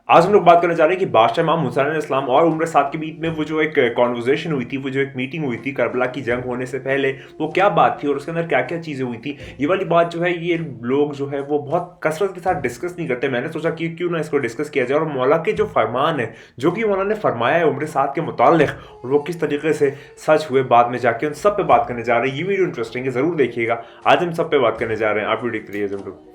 आज हम लोग बात करने जा रहे हैं कि बादशाह इमाम हुसैन अलैहिस्सलाम और उम्र साद के बीच में वो जो एक कॉन्वर्जेशन हुई थी, वो जो एक मीटिंग हुई थी करबला की जंग होने से पहले, वो क्या बात थी और उसके अंदर क्या क्या चीज़ें हुई थी। ये वाली बात जो है ये लोग जो है वो बहुत कसरत के साथ डिस्कस नहीं करते। मैंने सोचा कि क्यों ना इसको डिस्कस किया जाए और मौला के जो फरमान है, जो कि मौला ने फरमाया है उम्र साद के मुतालिक, और वो किस तरीके से सच हुए बाद में जाके, उन सब पे बात करने जा रहे हैं। ये वीडियो इंटरेस्टिंग है, ज़रूर देखिएगा। आज हम सब पे बात करने जा रहे हैं, आप वीडियो देखते रहिए ज़रूर।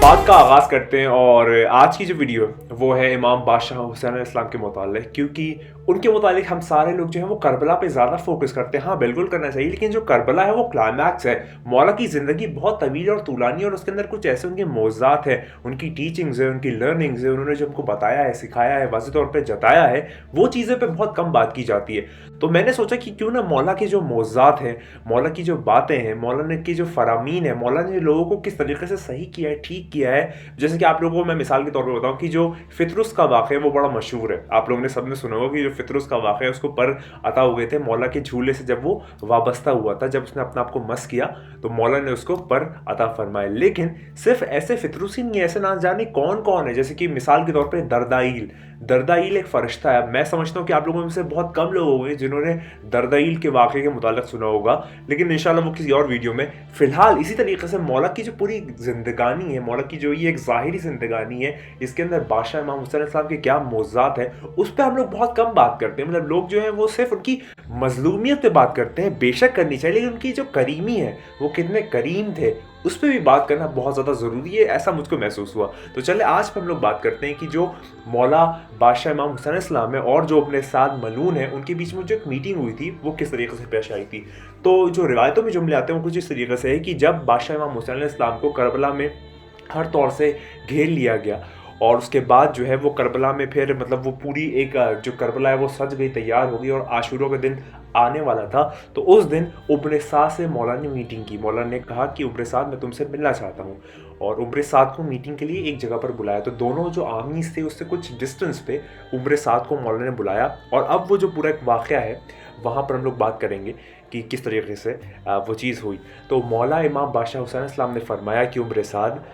बात का आगाज़ करते हैं और आज की जो वीडियो वो है इमाम बादशाह हुसैन अलैहिस्सलाम के मुतालिक, क्योंकि उनके मुतालिक हम सारे लोग जो है वो करबला पे ज़्यादा फोकस करते हैं। हाँ, बिल्कुल करना चाहिए, लेकिन जो करबला है वो क्लाइमैक्स है। मौला की ज़िंदगी बहुत तवील और तूलानी है और उसके अंदर कुछ ऐसे उनके मौज़ात हैं, उनकी टीचिंग्स है, उनकी लर्निंग्स है, उन्होंने जो हमको बताया है, सिखाया है, वाज़ेह तौर पर जताया है, वो चीज़ें पर बहुत कम बात की जाती है। तो मैंने सोचा कि क्यों ना मौला के जो मौज़ात हैं, मौला की जो बातें हैं, मौला ने की जो फ़रामीन है, मौला ने लोगों को किस तरीके से सही किया है, ठीक किया है। जैसे कि आप लोगों को मैं मिसाल के तौर पे बताऊं कि जो फितरुस का वाक़या है वो बड़ा मशहूर है। आप लोगों ने सबने सुना होगा कि जो फितरुस का वाक़या है उसको पर अता हुए थे मौला के झूले से, जब वो वाबस्ता हुआ था, जब उसने अपना आप को मस किया तो मौला ने उसको पर अता फरमाए। लेकिन सिर्फ ऐसे फितरुस ही नहीं है, ऐसे ना जाने कौन कौन है। जैसे कि मिसाल के तौर पर दरदाइल, दरदाइल एक फ़रिश्ता है। मैं समझता हूँ कि आप लोगों में से बहुत कम लोग होंगे जिन्होंने दरदाइल के वाक़े के मुतालिक सुना होगा, लेकिन इंशाल्लाह वो किसी और वीडियो में। फ़िलहाल इसी तरीके से मौला की जो पूरी ज़िंदगानी है, मौला की जो ये एक ज़ाहिरी ज़िंदगानी है, इसके अंदर बादशाह इमाम हुसैन अलैहिस्सलाम के क्या मौज़ात है, उस पर हम लोग बहुत कम बात करते हैं। मतलब लोग जो हैं वो सिर्फ उनकी मज़लूमियत पे बात करते हैं। बेशक करनी चाहिए, लेकिन उनकी जो करीमी है, वो कितने करीम थे, उस पर भी बात करना बहुत ज़्यादा ज़रूरी है, ऐसा मुझको महसूस हुआ। तो चले आज पर हम लोग बात करते हैं कि जो मौला बादशाह इमाम हुसैन अलैहिस्सलाम है और जो अपने साथ मलून है, उनके बीच में जो एक मीटिंग हुई थी वो किस तरीके से पेश आई थी। तो जो रिवायतों में जुमले आते हैं वो कुछ इस तरीके से है कि जब बादशाह इमाम हुसैन अलैहिस्सलाम को करबला में हर तौर से घेर लिया गया और उसके बाद जो है वो करबला में फिर मतलब वो पूरी एक जो करबला है वो सज गई, तैयार हो गई और आशूरा का दिन आने वाला था, तो उस दिन उम्र साद से मौला ने मीटिंग की। मौला ने कहा कि उम्र साद मैं तुमसे मिलना चाहता हूँ, और उम्र साद को मीटिंग के लिए एक जगह पर बुलाया। तो दोनों जो आर्मीज थे उससे कुछ डिस्टेंस पे उम्र साद को मौला ने बुलाया, और अब वो जो पूरा एक वाक़या है वहाँ पर हम लोग बात करेंगे कि किस तरीके से वो चीज़ हुई। तो मौला इमाम बादशाह हुसैन अलैहिस्सलाम ने फरमाया कि उम्र साद,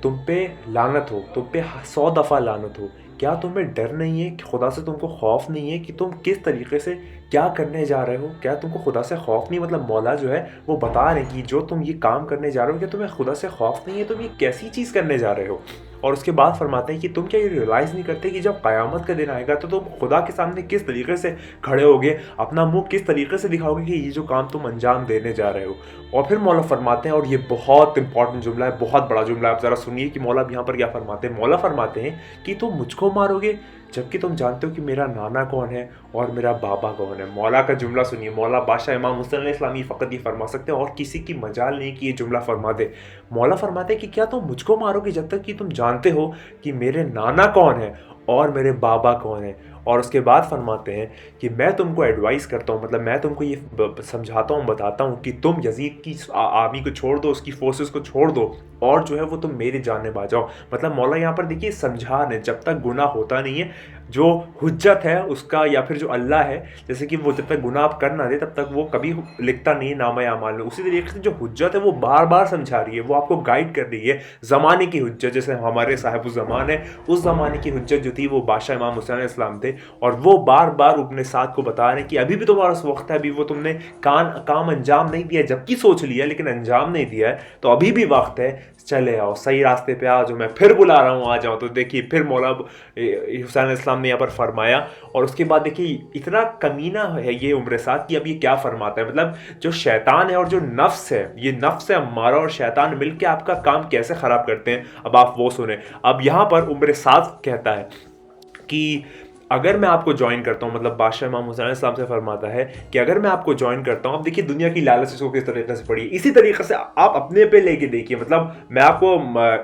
तुम पे लानत हो, तुम पे 100 दफ़ा लानत हो। क्या तुम्हें डर नहीं है कि खुदा से तुमको खौफ नहीं है कि तुम किस तरीके से क्या करने जा रहे हो? क्या तुमको खुदा से खौफ नहीं? मतलब मौला जो है वो बता रहे हैं कि जो तुम ये काम करने जा रहे हो, क्या तुम्हें खुदा से खौफ नहीं है? तुम ये कैसी चीज़ करने जा रहे हो? और उसके बाद फरमाते हैं कि तुम क्या ये रियलाइज़ नहीं करते कि जब क़यामत का दिन आएगा तो तुम खुदा के सामने किस तरीके से खड़े होगे, अपना मुँह किस तरीके से दिखाओगे कि ये जो काम तुम अंजाम देने जा रहे हो। और फिर मौला फरमाते हैं, और ये बहुत इंपॉर्टेंट जुमला है, बहुत बड़ा जुमला है, आप ज़रा सुनिए कि मौला यहाँ पर क्या फरमाते हैं। मौला फरमाते हैं कि तुम मुझको मारोगे जबकि तुम जानते हो कि मेरा नाना कौन है और मेरा बाबा कौन है। मौला का जुमला सुनिए। मौला बादशाह इमाम हुसैन अलैहिस्सलाम फ़कत ये फरमा सकते हैं और किसी की मजाल नहीं कि ये जुमला फरमा दे। मौला फरमाते हैं कि क्या तुम मुझको मारोगे जब तक कि तुम जानते हो कि मेरे नाना कौन है और मेरे बाबा कौन है। और उसके बाद फरमाते हैं कि मैं तुमको एडवाइस करता हूँ, मतलब मैं तुमको ये समझाता हूँ, बताता हूँ कि तुम यजीद की आर्मी को छोड़ दो, उसकी फोर्सेस को छोड़ दो, और जो है वो तुम मेरे जानब आ जाओ। मतलब मौला यहाँ पर देखिए समझा रहे, जब तक गुनाह होता नहीं है, जो हुज्जत है उसका या फिर जो अल्लाह है, जैसे कि वो जब तक गुनाह आप कर ना दे तब तक वो कभी लिखता नहीं है नामा अमाल में, उसी तरीके से जो हुज्जत है वो बार बार समझा रही है, वो आपको गाइड कर रही है। ज़माने की हुज्जत, जैसे हमारे साहिब-उज़-ज़मान है, उस ज़माने की हुज्जत जो थी वो बादशाह इमाम हुसैन अलैहिस्सलाम थे, और वो बार बार अपने साथ को बता रहे हैं कि अभी भी तुम्हारा वक्त है, अभी वो तुमने काम अंजाम नहीं दिया, जबकि सोच लिया लेकिन अंजाम नहीं दिया है, तो अभी भी वक्त है, चले आओ, सही रास्ते पे आ जाओ, मैं फिर बुला रहा हूँ, आ जाओ। तो देखिए फिर मौला हुसैन अलैहिस्सलाम ने यहाँ पर फरमाया, और उसके बाद देखिए इतना कमीना है ये उम्र साद कि अब ये क्या फरमाता है। मतलब जो शैतान है और जो नफ्स है, ये नफ्स है अम्मारा और शैतान मिलके आपका काम कैसे ख़राब करते हैं, अब आप वो सुने। अब यहाँ पर उम्र साद कहता है कि अगर मैं आपको ज्वाइन करता हूँ, मतलब बादशाह इमाम हुसैन अलैहिस्सलाम से फरमाता है कि अगर मैं आपको ज्वाइन करता हूँ, अब देखिए दुनिया की लालच इसको किस तरीके से पड़ी, इसी तरीके से आप अपने पे लेके देखिए। मतलब मैं आपको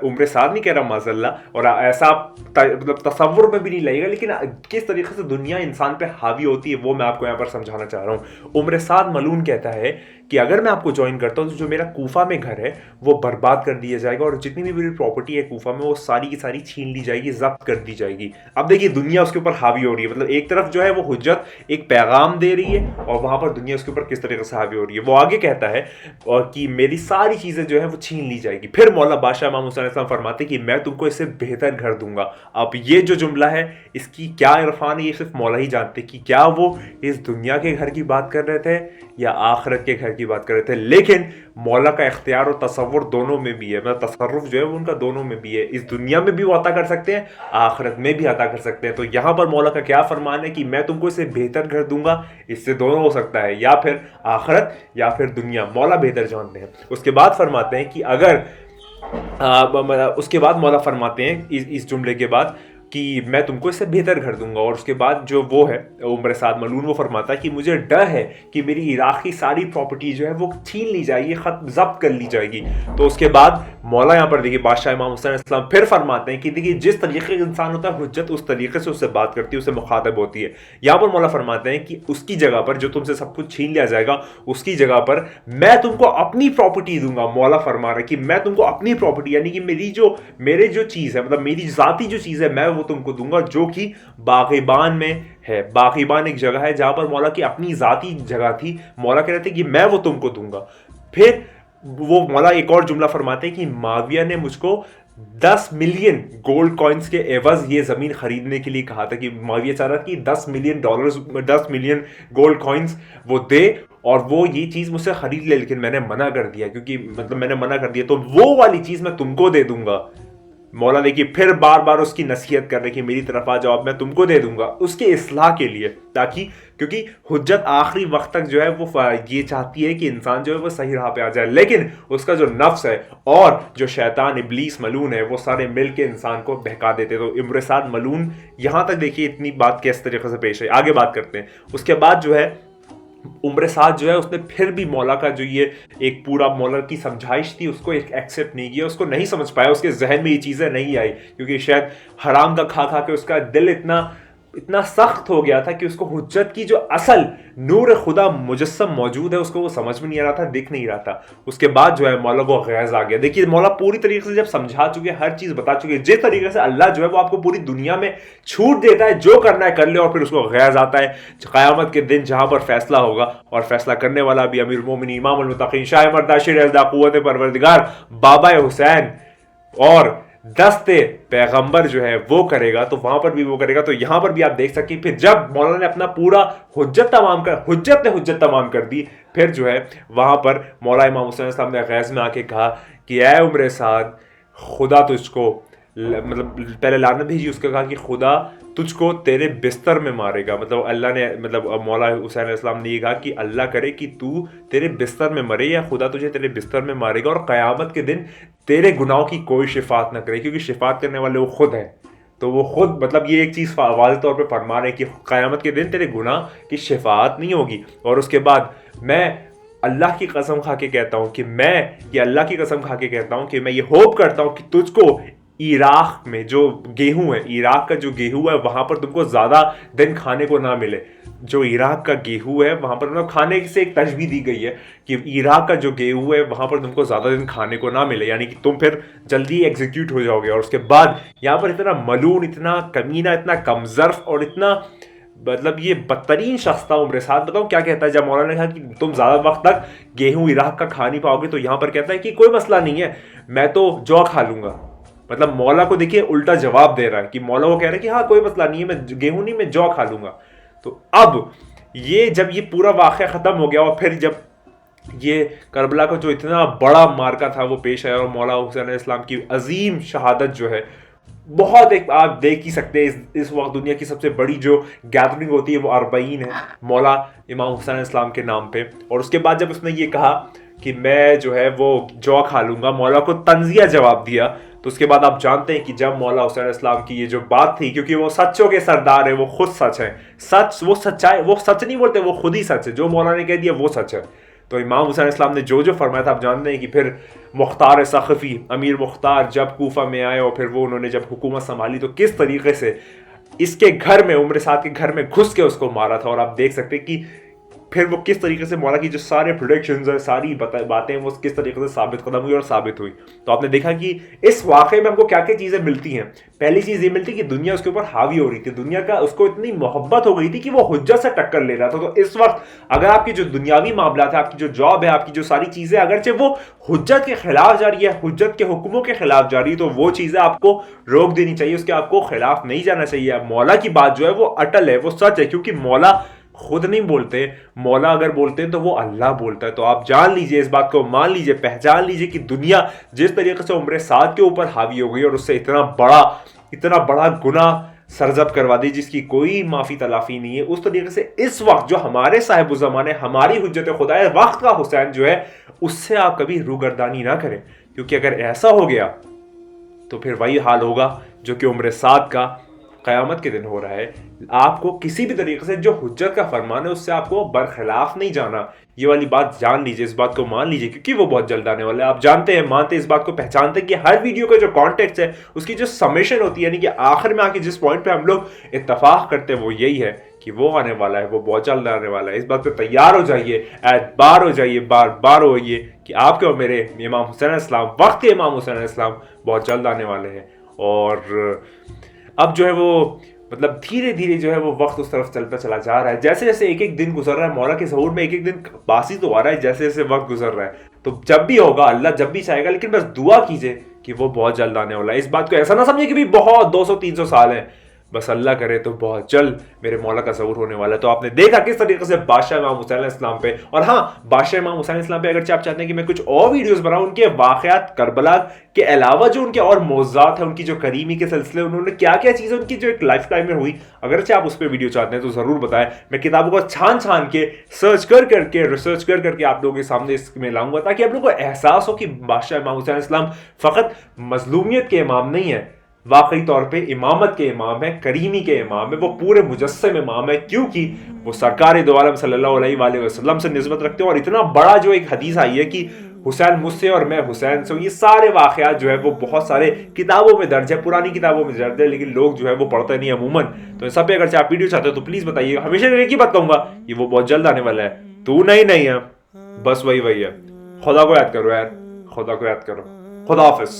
उम्र साद नहीं कह रहा माज़अल्लाह, और ऐसा मतलब तसव्वुर में भी नहीं लगेगा, लेकिन किस तरीके से दुनिया इंसान पे हावी होती है वो मैं आपको यहाँ पर समझाना चाह रहा हूँ। उम्र साद मलून कहता है कि अगर मैं आपको ज्वाइन करता हूँ तो जो मेरा कूफा में घर है वो बर्बाद कर दिया जाएगा और जितनी भी मेरी प्रॉपर्टी है कूफा में वो सारी की सारी छीन ली जाएगी, जब्त कर दी जाएगी। अब देखिए दुनिया उसके ऊपर हावी हो रही है, मतलब एक तरफ जो है वो हुज्जत एक पैगाम दे रही है और वहां पर दुनिया उसके ऊपर किस तरीके से हावी हो रही है। वो आगे कहता है और कि मेरी सारी चीजें जो है वो छीन ली जाएगी। फिर मौला बादशाह इमाम हुसैन अलैहिस्सलाम फरमाते कि मैं तुमको इससे बेहतर घर दूंगा। अब ये जो जुमला है इसकी क्या इरफान है ये सिर्फ मौला ही जानते कि क्या वो इस दुनिया के घर की बात कर रहे थे या आखिरत के घर की बात कर रहे थे। लेकिन मौला का इख्तियार और तसव्वुर दोनों में भी है, मतलब तसर्रुफ जो है वो उनका दोनों में भी है। इस दुनिया में भी वो अता कर सकते हैं, आखिरत में भी अता कर सकते हैं। तो यहाँ पर मौला का क्या फरमान है कि मैं तुमको इससे बेहतर घर दूंगा। इससे दोनों हो सकता है, या फिर आखिरत या फिर दुनिया, मौला बेहतर जानते हैं। उसके बाद फरमाते हैं कि अगर उसके बाद मौला फरमाते हैं इस जुमले के बाद कि मैं तुमको इससे बेहतर घर दूंगा। और उसके बाद जो वो है उम्र साद मलून वो फरमाता है कि मुझे डर है कि मेरी इराक की सारी प्रॉपर्टी जो है वो छीन ली जाएगी, जब्त कर ली जाएगी। तो उसके बाद मौला यहाँ पर देखिए बादशाह इमाम हुसैन अलैहिस्सलाम फिर फरमाते हैं कि देखिए जिस तरीके का इंसान होता है हुज्जत उस तरीके से उससे बात करती है, उससे मुखातब होती है। यहाँ पर मौला फरमाते हैं कि उसकी जगह पर जो तुमसे सब कुछ छीन लिया जाएगा उसकी जगह पर मैं तुमको अपनी प्रॉपर्टी दूंगा। मौला फरमा रहा है कि मैं तुमको अपनी प्रॉपर्टी यानी कि मेरे जो चीज़ है, मतलब मेरी जाती जो चीज़ है मैं वो तुमको दूंगा, जो कि बाग़िबान में है। बाग़िबान एक जगह है जहां पर मौला की अपनी जाती जगह थी। मौला कह रहे थे कि मैं वो तुमको दूंगा। फिर वो मौला एक और जुमला फरमाते हैं कि माविया ने मुझको 10 मिलियन गोल्ड कॉइन्स के एवज ये जमीन खरीदने के लिए कहा था कि माविया चाह रहा था कि 10 million dollars 10 million gold coins वो दे और वो ये चीज मुझसे खरीद ले, लेकिन मैंने मना कर दिया क्योंकि मतलब मैंने मना कर दिया तो वो वाली चीज मैं तुमको दे दूंगा। मौला देखिए फिर बार बार उसकी नसीहत कर रहे कि मेरी तरफ आ जाओ, मैं तुमको दे दूंगा उसके इस्लाह के लिए, ताकि क्योंकि हुज्जत आखिरी वक्त तक जो है वो ये चाहती है कि इंसान जो है वो सही राह पे आ जाए, लेकिन उसका जो नफ्स है और जो शैतान इब्लीस मलून है वो सारे मिल के इंसान को बहका देते। तो इम्र साद मलून यहां तक देखिए इतनी बात किस तरीके से पेश है। आगे बात करते हैं। उसके बाद जो है उम्र साद जो है उसने फिर भी मौला का जो ये एक पूरा मौला की समझाइश थी उसको एक एक्सेप्ट नहीं किया, उसको नहीं समझ पाया, उसके जहन में ये चीज़ें नहीं आई क्योंकि शायद हराम का खा खा के उसका दिल इतना सख्त हो गया था कि उसको हुज्जत की जो असल नूर खुदा मुजस्सम मौजूद है उसको वो समझ में नहीं आ रहा था, दिख नहीं रहा था। उसके बाद जो है मौला को गैज़ आ गया। देखिए मौला पूरी तरीके से जब समझा चुके, हर चीज़ बता चुके, जिस तरीके से अल्लाह जो है वो आपको पूरी दुनिया में छूट देता है, जो करना है कर ले, और फिर उसको गैज़ आता है क़यामत के दिन जहाँ पर फैसला होगा और फैसला करने वाला भी अमीरुल मोमिनीन इमामुल मुत्तक़ीन शाह मर्दाशिर अज़दा क़ुव्वत परवरदिगार बाबा हुसैन और दस्ते पैगंबर जो है वो करेगा, तो वहां पर भी वो करेगा। तो यहां पर भी आप देख सकते फिर जब मौलाना ने अपना पूरा हुज्जत तमाम कर दी, फिर जो है वहां पर मौला इमाम हुसैन साहब ने गैज़ में आके कहा कि ऐ उम्र साद खुदा तुझको, मतलब पहले लानत भेजी, उसका कहा कि खुदा तुझको तेरे बिस्तर में मारेगा। मतलब अल्लाह ने, मतलब मौला हुसैन अलैहिस्सलाम ने ये कहा कि अल्लाह करे कि तू तेरे बिस्तर में मरे या खुदा तुझे तेरे बिस्तर में मारेगा और क़यामत के दिन तेरे गुनाहों की कोई शिफात ना करे, क्योंकि शिफात करने वाले वो खुद है। तो वो खुद, मतलब ये एक चीज़ वाज़ेह तौर पे फरमा रहे हैं कि क़यामत के दिन तेरे गुनाह की शिफात नहीं होगी। और उसके बाद मैं अल्लाह की कसम खा के कहता हूँ कि मैं ये होप करता हूँ कि तुझको इराक में जो गेहूं है, इराक का जो गेहूं है वहां पर तुमको ज्यादा दिन खाने को ना मिले। जो इराक का गेहूं है वहां पर, मतलब खाने से एक तशबीह दी गई है कि इराक का जो गेहूं है वहां पर तुमको ज्यादा दिन खाने को ना मिले, यानी कि तुम फिर जल्दी एग्जीक्यूट हो जाओगे। और उसके बाद यहाँ पर इतना मलून, इतना कमीना, इतना कमजर्फ और इतना, मतलब ये बदतरीन शख्स था उम्र साद। बताऊं क्या कहता है जब मौलाना ने कहा कि तुम ज्यादा वक्त तक गेहूं इराक का खा नहीं पाओगे, तो यहाँ पर कहता है कि कोई मसला नहीं है, मैं तो जौ खा लूंगा। मतलब मौला को देखिए उल्टा जवाब दे रहा है कि मौला को कह रहा है कि हाँ कोई मसला नहीं है, मैं गेहूं नहीं, मैं जौ खा लूंगा। तो अब ये जब ये पूरा वाक़या ख़त्म हो गया और फिर जब ये करबला का जो इतना बड़ा मार्का था वो पेश आया और मौला हुसैन अलैहिस्सलाम की अजीम शहादत जो है बहुत, एक आप देख ही सकते हैं इस वक्त दुनिया की सबसे बड़ी जो गैदरिंग होती है वो 40 है मौला इमाम हुसैन अलैहिस्सलाम के नाम पे। और उसके बाद जब उसने ये कहा कि मैं जो है वो जौ खा लूंगा, मौला को तंजिया जवाब दिया। तो उसके बाद आप जानते हैं कि जब मौला हुसैन अलैहिस्सलाम की ये जो बात थी, क्योंकि वो सच्चों के सरदार है, वो खुद सच है, वो सच्चाई, वो सच नहीं बोलते, वो खुद ही सच है, जो मौला ने कह दिया वो सच है। तो इमाम हुसैन अलैहिस्सलाम ने जो फरमाया था आप जानते हैं कि फिर मुख्तार सखफी, अमीर मुख्तार जब कूफा में आए और फिर वो उन्होंने जब हुकूमत संभाली तो किस तरीके से इसके घर में, उम्र साद के घर में घुस के उसको मारा था। और आप देख सकते हैं कि फिर वो किस तरीके से मौला की जो सारे प्रोडिक्शंस है, सारी बातें वो किस तरीके से साबित कदम हुई और साबित हुई। तो आपने देखा कि इस वाक़े में हमको क्या क्या चीज़ें मिलती हैं। पहली चीज़ ये मिलती कि दुनिया उसके ऊपर हावी हो रही थी, दुनिया का उसको इतनी मोहब्बत हो गई थी कि वो हुज्जत से टक्कर ले रहा था। तो इस वक्त अगर आपकी जो दुनियावी मामला है, आपकी जो जॉब है, आपकी जो सारी चीज़ें अगरचे वो हुज्जत के खिलाफ जा रही है, हुज्जत के हुक्मों के खिलाफ जा रही है, तो वो चीज़ें आपको रोक देनी चाहिए, उसके आपको खिलाफ नहीं जाना चाहिए। मौला की बात जो है वो अटल है, वो सच है, क्योंकि मौला खुद नहीं बोलते, मौला अगर बोलते हैं तो वो अल्लाह बोलता है। तो आप जान लीजिए, इस बात को मान लीजिए, पहचान लीजिए कि दुनिया जिस तरीके से उम्र साद के ऊपर हावी हो गई और उससे इतना बड़ा गुनाह सरजब करवा दी जिसकी कोई माफी तलाफी नहीं है, उस तरीके से इस वक्त जो हमारे साहिब ज़माने, हमारी हुज्जत खुदा वक्त का हुसैन जो है, उससे आप कभी रूगर्दानी ना करें, क्योंकि अगर ऐसा हो गया तो फिर वही हाल होगा जो कि उम्र साद का क़यामत के दिन हो रहा है। आपको किसी भी तरीके से जो हुज्जत का फरमान है उससे आपको बरखिलाफ नहीं जाना। ये वाली बात जान लीजिए, इस बात को मान लीजिए, क्योंकि वो बहुत जल्द आने वाला है। आप जानते हैं, मानते हैं, इस बात को पहचानते हैं कि हर वीडियो का जो कॉन्टेक्स्ट है, उसकी जो समेशन होती है, यानी कि आखिर में आके जिस पॉइंट पे हम लोग इत्तफाक करते हैं वो यही है कि वो आने वाला है, वो बहुत जल्द आने वाला है। इस बात पे तैयार हो जाइए, एतबार हो जाइए, बार बार होइए कि आपके और मेरे इमाम हुसैन इस्लाम, वक्त के इमाम हुसैन इस्लाम बहुत जल्द आने वाले हैं। और अब जो है वो मतलब धीरे धीरे जो है वो वक्त उस तरफ चलता चला जा रहा है। जैसे जैसे एक एक दिन गुजर रहा है, मौला के ज़हूर में एक एक दिन बासी तो आ रहा है, जैसे जैसे वक्त गुजर रहा है। तो जब भी होगा, अल्लाह जब भी चाहेगा, लेकिन बस दुआ कीजिए कि वो बहुत जल्द आने वाला है। इस बात को ऐसा ना समझिए कि भी बहुत 200-300 साल हैं, बस अल्लाह करे तो बहुत जल्द मेरे मौला का ज़हूर होने वाला है। तो आपने देखा किस तरीके से बादशाह इमाम हुसैन इस्लाम पे, और हाँ, बादशाह इमाम हुसैन इस्लाम पे अगर आप चाहते हैं कि मैं कुछ और वीडियोस बनाऊं, उनके वाक़यात करबला के अलावा जो उनके और मौज़ात है, उनकी जो करीमी के सिलसिले, उन्होंने क्या क्या चीज़ें उनकी जो एक लाइफ टाइम में हुई, अगर आप उस पर वीडियो चाहते हैं तो ज़रूर बताएं। मैं किताबों को छान छान के सर्च करके रिसर्च करके आप लोगों के सामने इसमें लाऊंगा, ताकि आप लोगों को एहसास हो कि बादशाह इमाम हुसैन इस्लाम फ़कत मजलूमियत के इमाम नहीं है, वाकई तौर पे इमामत के इमाम है, करीमी के इमाम है, वो पूरे मुजस्सम इमाम है, क्योंकि वो सरकार दो आलम सल्लल्लाहु अलैहि वसल्लम से निस्बत रखते हैं। और इतना बड़ा जो एक हदीस आई है कि हुसैन मुझसे और मैं हुसैन से, ये सारे वाक़यात जो है वो बहुत सारे किताबों में दर्ज है, पुरानी किताबों में दर्ज है, लेकिन लोग जो है वो पढ़ते नहीं अमूमन। तो इन सब पे अगर आप वीडियो चाहते हो तो प्लीज़ बताइएगा। हमेशा एक ही बात कहूँगा कि वो बहुत जल्द आने वाला है। तू नहीं है, बस वही है। खुदा को याद करो यार, खुदा को याद करो। खुदा हाफिज़।